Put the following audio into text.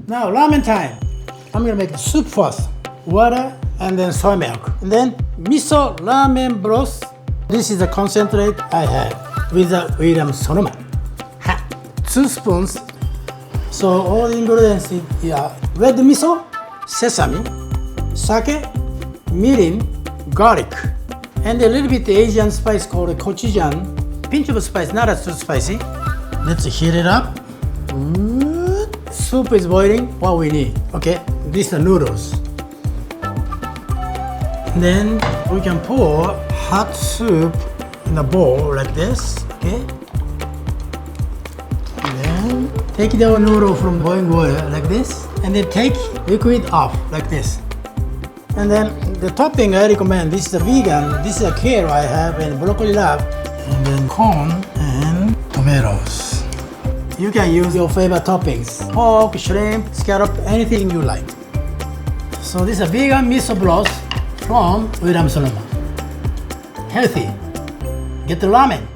Now ramen time. I'm gonna make the soup first. Water and then soy milk. And then Miso Ramen Broth. This is the concentrate I have with the Williams Sonoma. 2 spoons. So all the ingredients are red miso, sesame, sake, mirin, garlic, and a little bit Asian spice called gochujang. Pinch of spice, not too spicy. Let's heat it up. Soup is boiling. What we need? Okay, these are noodles. Then we can pour hot soup in a bowl like this. Okay. And then take the noodle from boiling water like this, and then take liquid off like this. And then the topping I recommend. This is a vegan. This is a kale I have and broccoli lab. And then corn and tomatoes. You can use your favorite toppings. Pork, shrimp, scallop, anything you like. So this is a vegan miso broth from Williams Sonoma. Healthy. Get the ramen.